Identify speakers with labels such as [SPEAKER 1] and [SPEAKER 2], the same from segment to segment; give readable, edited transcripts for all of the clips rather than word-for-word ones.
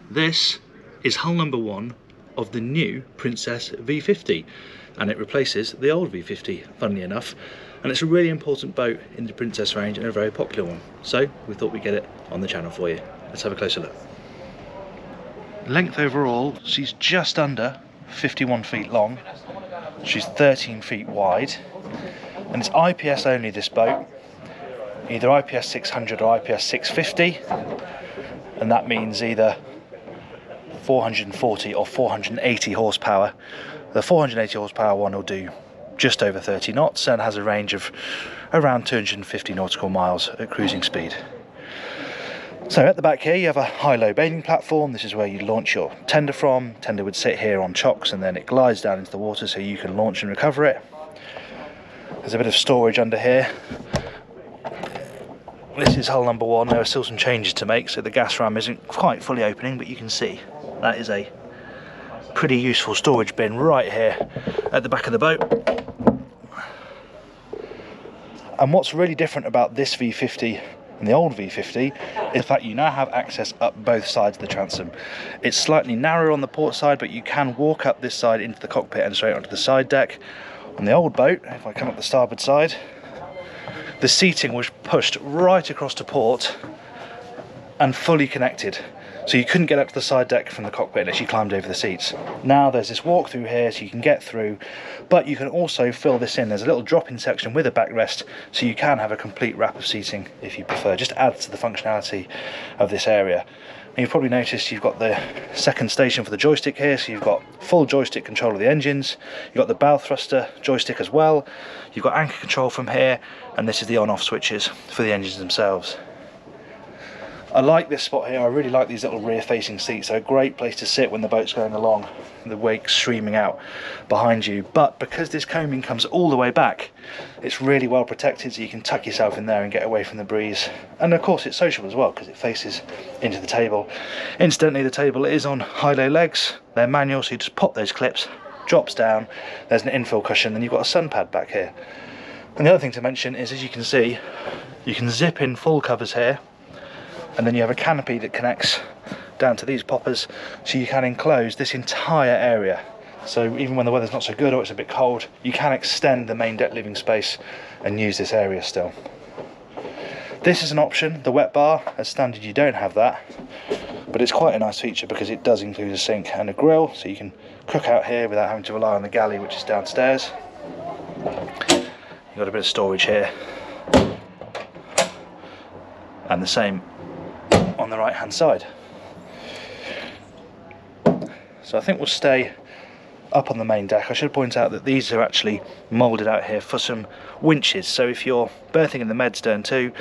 [SPEAKER 1] This is hull number 1 of the new Princess V50, and it replaces the old V50, funnily enough, and it's a really important boat in the Princess range and a very popular one, so we thought we'd get it on the channel for you. Let's have a closer look. Length overall, she's just under 51 feet long, she's 13 feet wide, and it's IPS only, this boat, either IPS 600 or IPS 650, and that means either 440 or 480 horsepower. The 480 horsepower one will do just over 30 knots and has a range of around 250 nautical miles at cruising speed. So at the back here you have a high-low bathing platform. This is where you launch your tender from. Tender would sit here on chocks and then it glides down into the water so you can launch and recover it. There's a bit of storage under here. This is hull number 1. There are still some changes to make, so the gas ram isn't quite fully opening, but you can see that is a pretty useful storage bin right here at the back of the boat. And what's really different about this V50 and the old V50 is that you now have access up both sides of the transom. It's slightly narrower on the port side, but you can walk up this side into the cockpit and straight onto the side deck. On the old boat, if I come up the starboard side, the seating was pushed right across to port and fully connected. So you couldn't get up to the side deck from the cockpit unless you climbed over the seats. Now there's this walk through here so you can get through, but you can also fill this in. There's a little drop-in section with a backrest, so you can have a complete wrap of seating if you prefer. Just adds to the functionality of this area. And you've probably noticed you've got the second station for the joystick here, so you've got full joystick control of the engines, you've got the bow thruster joystick as well, you've got anchor control from here, and this is the on-off switches for the engines themselves. I like this spot here. I really like these little rear facing seats. They're a great place to sit when the boat's going along, the wake streaming out behind you. But because this coaming comes all the way back, it's really well protected, so you can tuck yourself in there and get away from the breeze. And of course it's sociable as well because it faces into the table. Incidentally, the table is on high-low legs. They're manual, so you just pop those clips, drops down, there's an infill cushion, then you've got a sun pad back here. And the other thing to mention is, as you can see, you can zip in full covers here, and then you have a canopy that connects down to these poppers, so you can enclose this entire area. So even when the weather's not so good or it's a bit cold, you can extend the main deck living space and use this area still. This is an option, the wet bar. As standard you don't have that, but it's quite a nice feature because it does include a sink and a grill, so you can cook out here without having to rely on the galley which is downstairs. You've got a bit of storage here, and the same on the right hand side. So I think we'll stay up on the main deck. I should point out that these are actually moulded out here for some winches, so if you're berthing in the med stern too,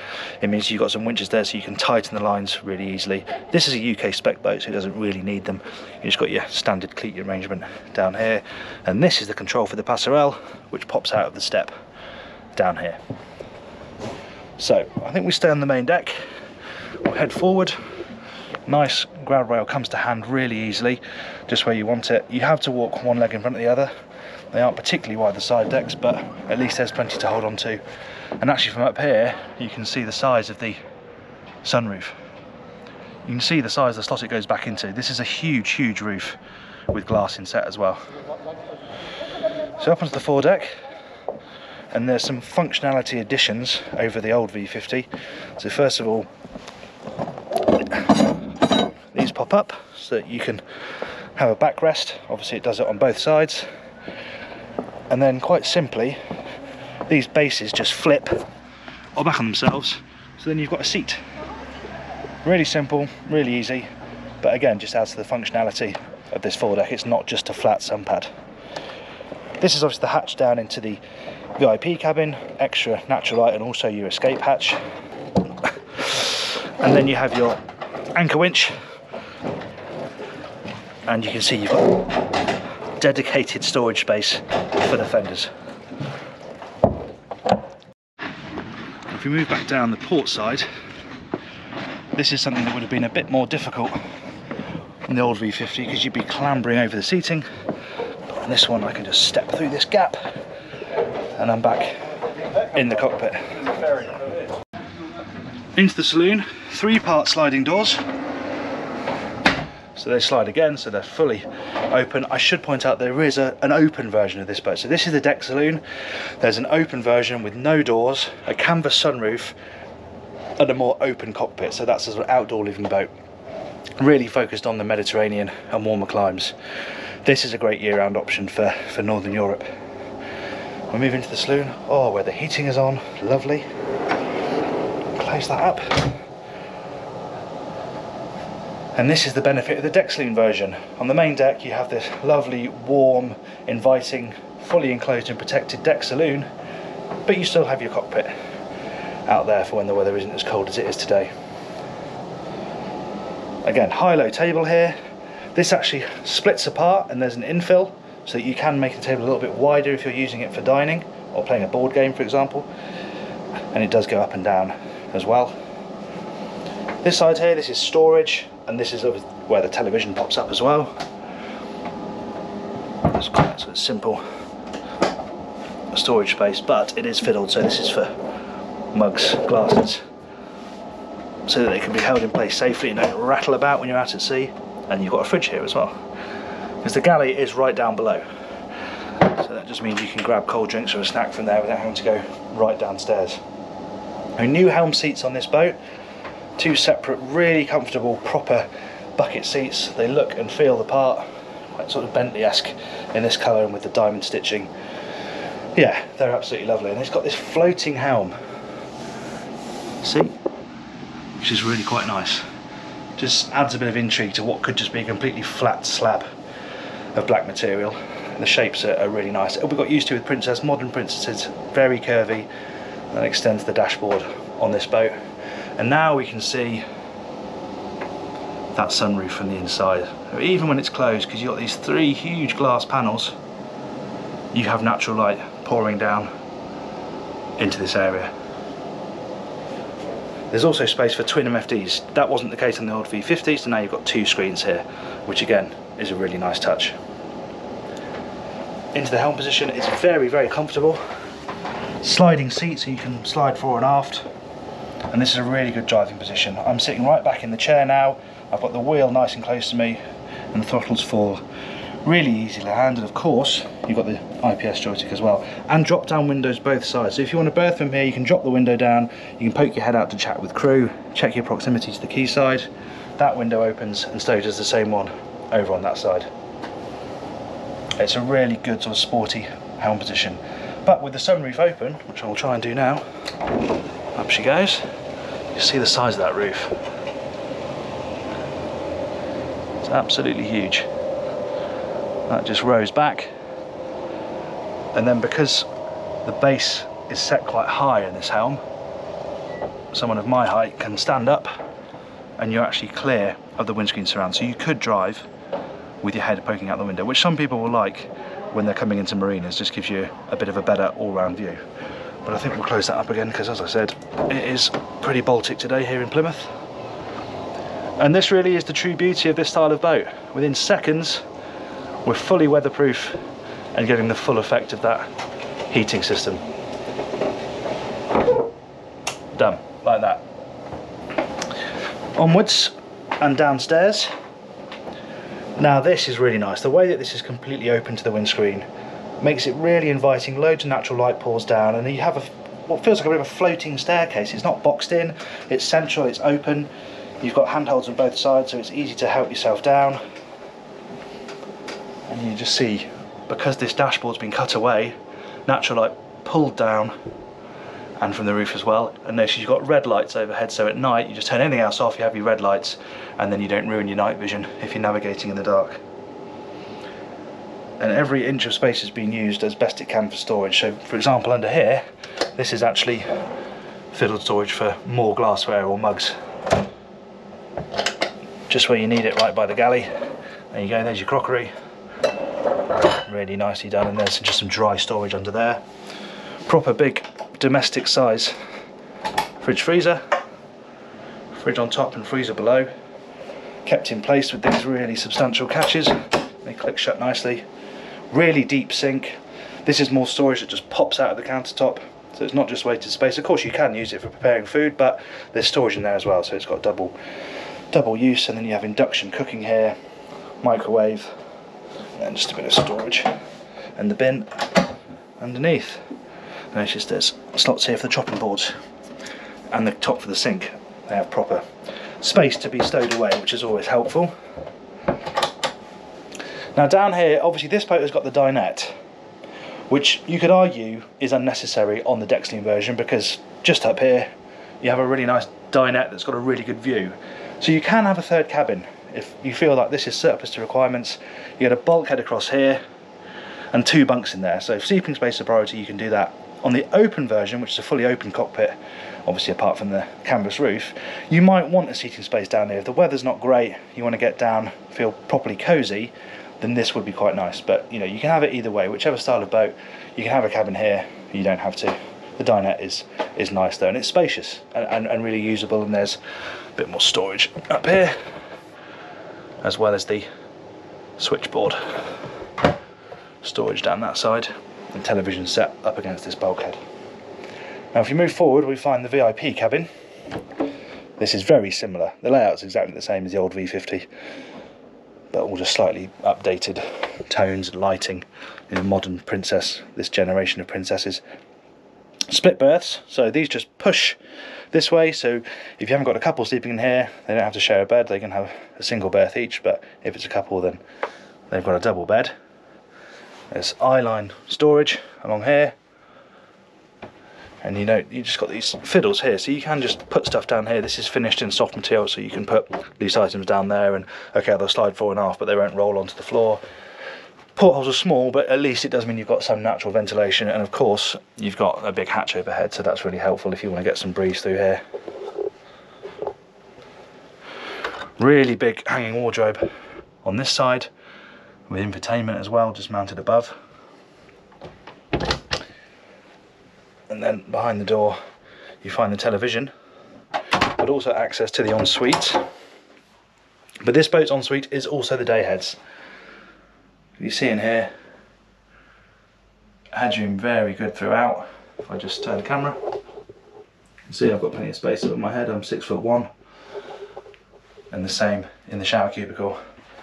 [SPEAKER 1] it means you've got some winches there so you can tighten the lines really easily. This is a UK spec boat, so it doesn't really need them. You just got your standard cleat arrangement down here, and this is the control for the passerelle, which pops out of the step down here. So I think we stay on the main deck. We'll head forward. Nice grab rail comes to hand really easily, just where you want it. You have to walk one leg in front of the other. They aren't particularly wide, the side decks, but at least there's plenty to hold on to. And actually from up here you can see the size of the sunroof. You can see the size of the slot it goes back into. This is a huge roof with glass inset as well. So up onto the foredeck, and there's some functionality additions over the old V50. So first of all, these pop up so that you can have a backrest. Obviously it does it on both sides, and then quite simply these bases just flip or back on themselves, so then you've got a seat. Really simple, really easy, but again just adds to the functionality of this foredeck. It's not just a flat sun pad. This is obviously the hatch down into the VIP cabin, extra natural light, and also your escape hatch. And then you have your anchor winch, and you can see you've got dedicated storage space for the fenders. If we move back down the port side, this is something that would have been a bit more difficult in the old V50 because you'd be clambering over the seating. But on this one I can just step through this gap and I'm back in the cockpit. Into the saloon, 3-part sliding doors. So they slide again, so they're fully open. I should point out there is an open version of this boat. So this is the deck saloon. There's an open version with no doors, a canvas sunroof, and a more open cockpit. So that's a sort of outdoor living boat, really focused on the Mediterranean and warmer climes. This is a great year-round option for Northern Europe. We'll move into the saloon. Oh, where the heating is on, lovely. Close that up. And this is the benefit of the deck saloon version. On the main deck you have this lovely, warm, inviting, fully enclosed and protected deck saloon, but you still have your cockpit out there for when the weather isn't as cold as it is today. Again, high-low table here. This actually splits apart and there's an infill, so that you can make the table a little bit wider if you're using it for dining or playing a board game, for example. And it does go up and down as well. This side here, this is storage, and this is where the television pops up as well. It's quite sort of simple storage space, but it is fiddled, so this is for mugs, glasses, so that they can be held in place safely and don't rattle about when you're out at sea. And you've got a fridge here as well, because the galley is right down below, so that just means you can grab cold drinks or a snack from there without having to go right downstairs. New Helm seats on this boat, 2 separate, really comfortable, proper bucket seats. They look and feel the part, quite sort of Bentley-esque in this colour and with the diamond stitching. Yeah, they're absolutely lovely, and it's got this floating helm, see, which is really quite nice. Just adds a bit of intrigue to what could just be a completely flat slab of black material. And the shapes are really nice. We got used to with Princess, modern Princesses, very curvy, and extends the dashboard on this boat. And now we can see that sunroof from the inside. Even when it's closed, because you've got these 3 huge glass panels, you have natural light pouring down into this area. There's also space for twin MFDs. That wasn't the case on the old V50, so now you've got 2 screens here, which again is a really nice touch. Into the helm position, it's very, very comfortable. Sliding seat, so you can slide fore and aft. And this is a really good driving position. I'm sitting right back in the chair now. I've got the wheel nice and close to me, and the throttles fall really easy to hand. And of course, you've got the IPS joystick as well, and drop down windows both sides. So if you want to berth from here, you can drop the window down, you can poke your head out to chat with crew, check your proximity to the quayside. That window opens, and so does the same one over on that side. It's a really good sort of sporty helm position. But with the sunroof open, which I'll try and do now, up she goes. You see the size of that roof. It's absolutely huge. That just rows back, and then because the base is set quite high in this helm, someone of my height can stand up and you're actually clear of the windscreen surround, so you could drive with your head poking out the window, which some people will like when they're coming into marinas. Just gives you a bit of a better all-round view. But I think we'll close that up again, because as I said, it is pretty Baltic today here in Plymouth. And this really is the true beauty of this style of boat. Within seconds, we're fully weatherproof and getting the full effect of that heating system. Done, like that. Onwards and downstairs. Now this is really nice. The way that this is completely open to the windscreen makes it really inviting. Loads of natural light pours down, and you have what feels like a bit of a floating staircase. It's not boxed in, it's central, it's open. You've got handholds on both sides, so it's easy to help yourself down. And you just see, because this dashboard's been cut away, natural light pulled down, and from the roof as well. And notice you've got red lights overhead, so at night you just turn anything else off, you have your red lights, and then you don't ruin your night vision if you're navigating in the dark. And every inch of space has been used as best it can for storage. So for example, under here, this is actually fiddled storage for more glassware or mugs. Just where you need it, right by the galley. There you go, there's your crockery. Really nicely done, and there's just some dry storage under there. Proper big domestic size fridge freezer. Fridge on top and freezer below. Kept in place with these really substantial catches. They click shut nicely. Really deep sink. This is more storage that just pops out of the countertop, so it's not just wasted space. Of course you can use it for preparing food, but there's storage in there as well, so it's got double double use, and then you have induction cooking here, microwave, and just a bit of storage, and the bin underneath. Notice there's slots here for the chopping boards, and the top for the sink. They have proper space to be stowed away, which is always helpful. Now down here, obviously this boat has got the dinette, which you could argue is unnecessary on the Dexline version, because just up here you have a really nice dinette that's got a really good view. So you can have a third cabin if you feel like this is surplus to requirements. You get a bulkhead across here and 2 bunks in there, so if sleeping space is a priority, you can do that. On the open version, which is a fully open cockpit, obviously apart from the canvas roof, you might want a seating space down here. If the weather's not great, you want to get down, feel properly cosy, then this would be quite nice. But you know, you can have it either way, whichever style of boat. You can have a cabin here, you don't have to. The dinette is nice though, and it's spacious and really usable, and there's a bit more storage up here, as well as the switchboard storage down that side, and television set up against this bulkhead. Now if you move forward, we find the VIP cabin. This is very similar. The layout's exactly the same as the old V50, but all just slightly updated tones and lighting in a modern Princess, this generation of Princesses. Split berths, so these just push this way, so if you haven't got a couple sleeping in here, they don't have to share a bed, they can have a single berth each, but if it's a couple, then they've got a double bed. There's eye-line storage along here, and you know, you just got these fiddles here, so you can just put stuff down here. This is finished in soft material, so you can put these items down there, and okay, they'll slide forward and aft, but they won't roll onto the floor. Portholes are small, but at least it does mean you've got some natural ventilation, and of course you've got a big hatch overhead, so that's really helpful if you want to get some breeze through here. Really big hanging wardrobe on this side, with infotainment as well, just mounted above. And then behind the door you find the television, but also access to the ensuite. But this boat's ensuite is also the dayheads. You see in here, headroom very good throughout. If I just turn the camera, you can see I've got plenty of space above my head. I'm 6'1", and the same in the shower cubicle.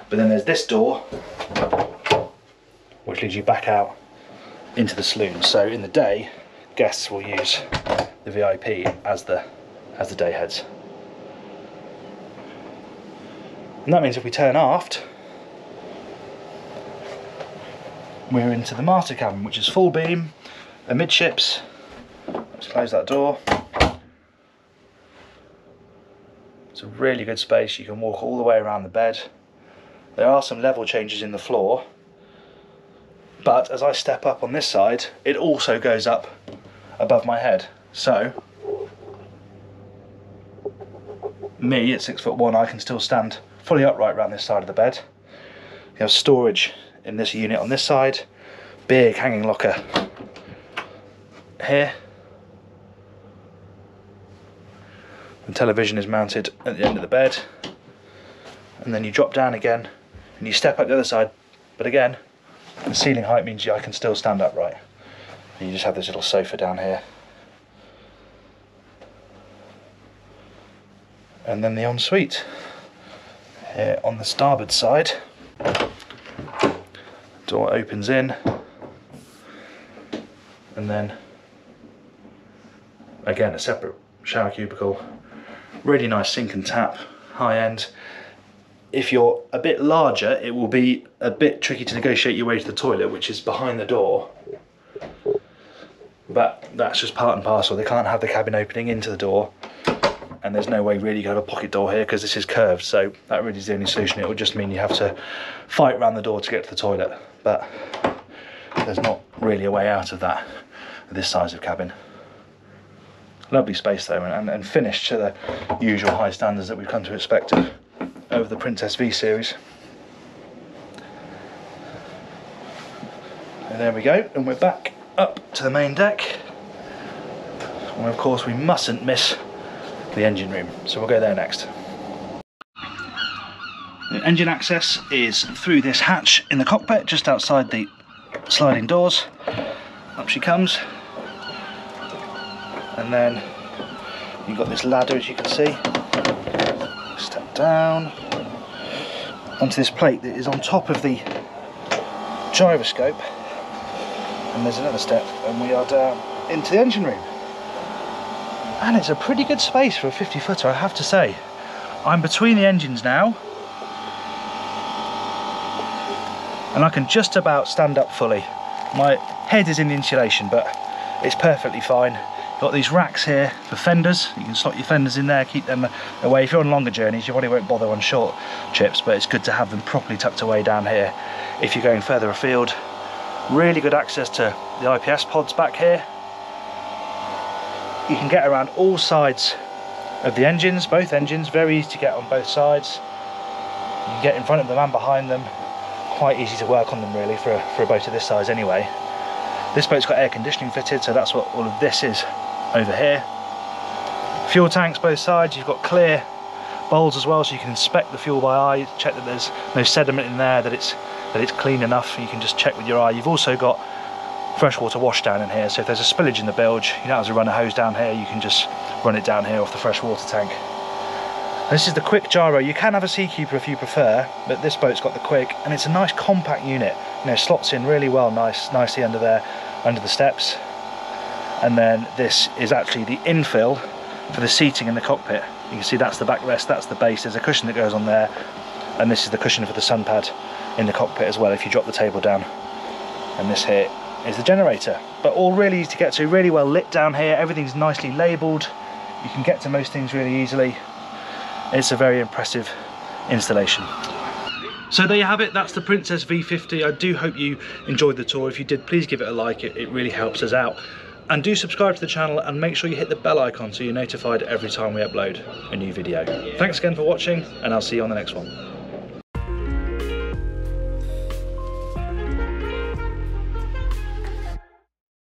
[SPEAKER 1] But then there's this door, which leads you back out into the saloon. So in the day, guests will use the VIP as the dayheads. And that means if we turn aft, we're into the master cabin, which is full beam, amidships. Let's close that door. It's a really good space. You can walk all the way around the bed. There are some level changes in the floor, but as I step up on this side, it also goes up above my head. So me at 6'1", I can still stand fully upright around this side of the bed. You have storage in this unit on this side, big hanging locker here. The television is mounted at the end of the bed, and then you drop down again and you step up the other side, but again the ceiling height means I can still stand upright. And you just have this little sofa down here, and then the ensuite here on the starboard side. Door opens in, and then again a separate shower cubicle. Really nice sink and tap, high end. If you're a bit larger, it will be a bit tricky to negotiate your way to the toilet, which is behind the door, but that's just part and parcel. They can't have the cabin opening into the door, and there's no way really you can have a pocket door here because this is curved, so that really is the only solution. It would just mean you have to fight around the door to get to the toilet, but there's not really a way out of that with this size of cabin. Lovely space though, and finished to the usual high standards that we've come to expect over the Princess V series. And there we go, and we're back up to the main deck, and of course we mustn't miss the engine room, so we'll go there next. The engine access is through this hatch in the cockpit, just outside the sliding doors. Up she comes, and then you've got this ladder, as you can see. Step down onto this plate that is on top of the gyroscope, and there's another step, and we are down into the engine room. And it's a pretty good space for a 50 footer, I have to say. I'm between the engines now, and I can just about stand up fully. My head is in the insulation, but it's perfectly fine. Got these racks here for fenders. You can slot your fenders in there, keep them away. If you're on longer journeys, you probably won't bother on short trips, but it's good to have them properly tucked away down here if you're going further afield. Really good access to the IPS pods back here. You can get around all sides of the engines, both engines, very easy to get on both sides. You can get in front of them and behind them. Quite easy to work on them really for a boat of this size anyway. This boat's got air conditioning fitted, so that's what all of this is over here. Fuel tanks both sides. You've got clear bowls as well, so you can inspect the fuel by eye, check that there's no sediment in there, that it's clean enough. You can just check with your eye. You've also got freshwater wash down in here, so if there's a spillage in the bilge, you don't have to run a hose down here, you can just run it down here off the freshwater tank. This is the quick gyro. You can have a Seakeeper if you prefer, but this boat's got the quick, and it's a nice compact unit. You know, slots in really well, nicely under there, under the steps. And then this is actually the infill for the seating in the cockpit. You can see that's the backrest, that's the base. There's a cushion that goes on there, and this is the cushion for the sun pad in the cockpit as well if you drop the table down. And this here is the generator. But all really easy to get to, really well lit down here. Everything's nicely labelled. You can get to most things really easily. It's a very impressive installation. So there you have it, that's the Princess V50. I do hope you enjoyed the tour. If you did, please give it a like, it really helps us out. And do subscribe to the channel and make sure you hit the bell icon so you're notified every time we upload a new video. Thanks again for watching, and I'll see you on the next one.